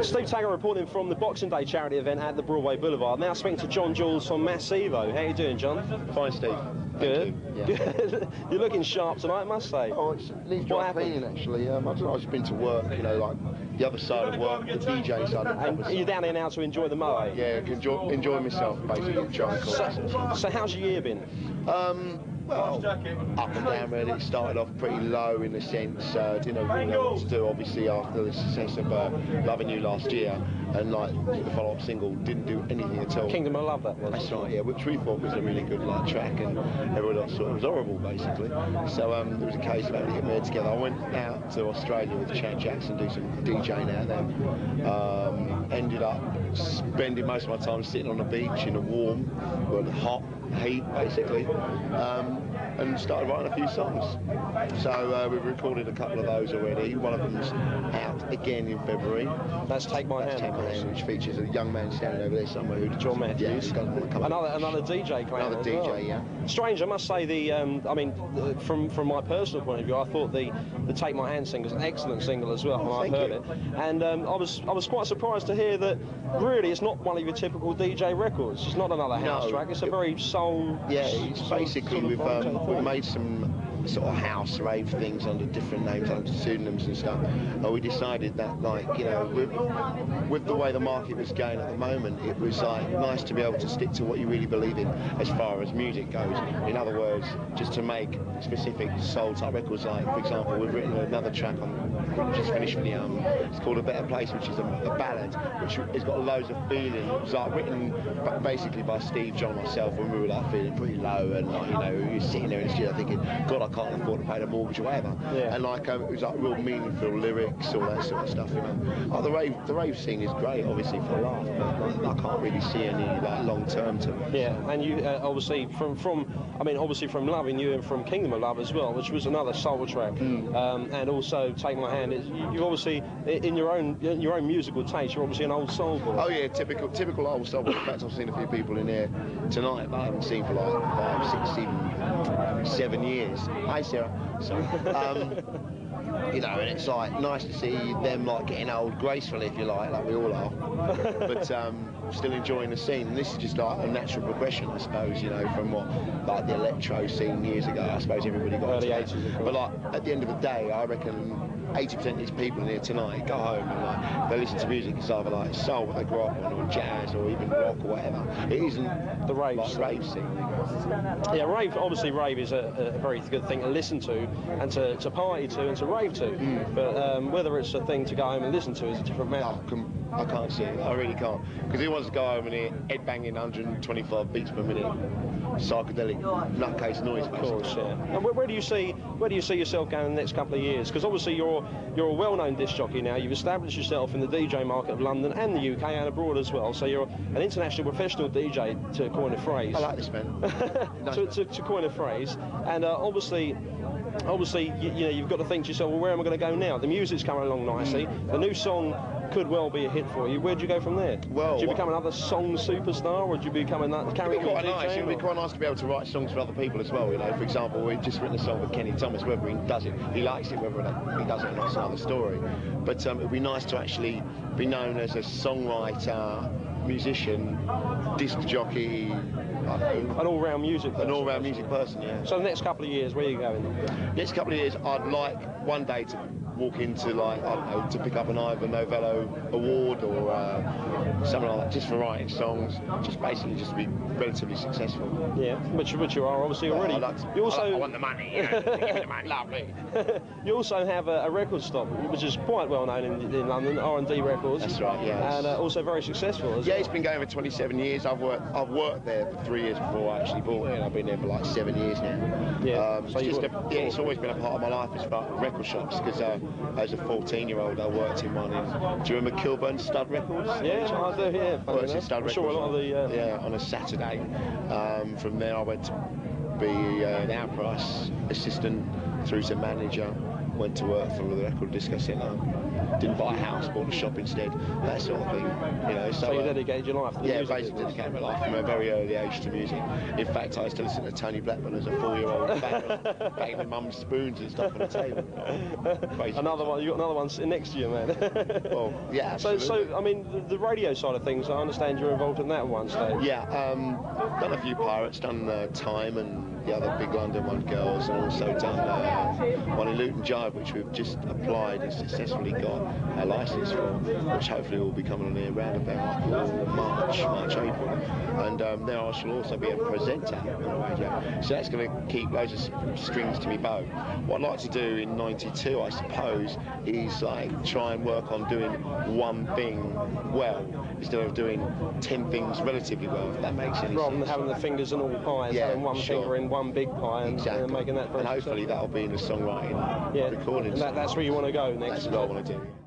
Steve Taggart reporting from the Boxing Day charity event at the Broadway Boularvard. Now speaking to Jon Jules from Massivo. How you doing, John? Fine, Steve. Good. Yeah. Good. You're looking sharp tonight, I must say. Oh, it's leaves dry cleaning, actually. I don't know, I've just been to work, you know, like the other side of work, the DJ side of And you're down here now to enjoy the moe? Yeah, enjoy myself, basically. So how's your year been? Well, up and down really. It started off pretty low in a sense. Didn't really know what to do, obviously, after the success of Loving You last year, and like the follow-up single didn't do anything at all. Kingdom of Love, that was. That's right, yeah, which we thought was a really good track, and everyone else thought it was horrible, basically. So it was a case of having to get my head together. I went out to Australia with Chad Jackson, do some DJing out there. Ended up spending most of my time sitting on the beach in a warm, well, hot heat, basically. And started writing a few songs. So we've recorded a couple of those already. One of them's out again in February. That's Take My Hand. Take My Hand, which features a young man standing over there somewhere who Jon Matthews. Yeah, another DJ clown. Another DJ, well. yeah. Strange, I must say. From my personal point of view, I thought the Take My Hand single was an excellent single as well. Oh, when I heard it, and I was quite surprised to hear that. Really, it's not one of your typical DJ records. It's not another house track. It's a very soul. Yeah, it's basically we've made some sort of house rave things under different names, under pseudonyms and stuff. And we decided that, like, you know, with the way the market was going at the moment, it was like nice to be able to stick to what you really believe in as far as music goes. In other words, just to make specific soul type records. Like, for example, we've written another track on, just finished with the it's called A Better Place, which is a ballad, which has got loads of feeling. It was like written basically by Steve, John, and myself when we were like feeling pretty low, and like, you know, you're sitting there in the studio thinking, God, I can't afford to pay the mortgage or whatever. Yeah. And like it was like real meaningful lyrics, all that sort of stuff, you know. Like the rave scene is great, obviously, for a laugh, but like, I can't really see any like long term to it. Yeah, and you obviously from Loving You and from Kingdom of Love as well, which was another soul track, and also Take My Hand. You obviously in your own musical taste, you're obviously an old soul boy. Oh yeah, typical old soul boy. In fact, I've seen a few people in here tonight that I haven't seen for like 5, 6, even 7 years. Hi Sarah. So, you know, and it's like nice to see them like getting old gracefully, if you like we all are, but still enjoying the scene. And this is just like a natural progression, I suppose, you know, from what like the electro scene years ago. I suppose everybody got early 80s, but like at the end of the day, I reckon 80% of these people in here tonight go home and like they listen to music. It's either like soul that they grew up on, or jazz, or even rock or whatever. It isn't the rave scene. Yeah, rave is a very good thing to listen to and to party to and to rave to. But whether it's a thing to go home and listen to is a different matter. I can't see it. I really can't. Because who wants to go home and hear head banging 125 beats per minute, psychedelic nutcase noise? Of course, yeah. And where do you see yourself going in the next couple of years? Because obviously you're a well-known disc jockey now. You've established yourself in the DJ market of London and the UK and abroad as well. So you're an international professional DJ, to coin a phrase. I like this, man. to coin a phrase. And obviously, you know, you've got to think to yourself, well, where am I going to go now? The music's coming along nicely. The new song could well be a hit for you. Where do you go from there? Well, do you become another song superstar, or do you become another carry on? It'd be quite nice to be able to write songs for other people as well. You know, for example, we've just written a song with Kenny Thomas. Whether he does it, he likes it. Whether he does it, that's another story. But it'd be nice to actually be known as a songwriter, musician, disc jockey, an all-round music person. An all-round music person, yeah. So the next couple of years, where are you going? Next couple of years, I'd like one day to walk into, like, I don't know, to pick up an Ivor Novello award or something like that, just for writing songs, just basically just to be relatively successful. Yeah, which you are obviously already. I want the money, you know, give me the money, lovely. You also have a record stop, which is quite well known in London, R&D Records. That's right, yeah. And also very successful as well. It's been going for 27 years. I've worked there for 3 years before I actually bought it, and I've been there for like 7 years now. Yeah. It's always been a part of my life as far as record shops, because as a 14-year-old I worked in one in, do you remember Kilburn Stud Records? Yeah, I do, yeah. Worked in Stud Records. Sure, a lot of the... Yeah, on a Saturday. From there I went to be an outprice assistant through to manager, went to work for the Record Disco Centre, didn't buy a house, bought a shop instead, that sort of thing. You know, so you dedicated your life to the music? Yeah, basically dedicated my life from a very early age to music. In fact, I used to listen to Tony Blackburn as a 4-year-old, banging my mum's spoons and stuff on the table. Another one, you got another one sitting next to you, man. Well, yeah, absolutely. So I mean, the radio side of things, I understand you're involved in that at one stage. Yeah, done a few Pirates, done Time and the other big London one, Girls, and also done one in Luton Jive, which we've just applied and successfully got a licence for, which hopefully will be coming on here around about March, April. And there I shall also be a presenter on the radio. So that's going to keep loads of strings to me bow. What I'd like to do in '92, I suppose, is like try and work on doing one thing well instead of doing 10 things relatively well, if that makes any sense. Rather than having the fingers in all pies, having one finger in one big pie and making that. And hopefully that'll be in the songwriting recording. And that's where you want to go next. That's what I want to do.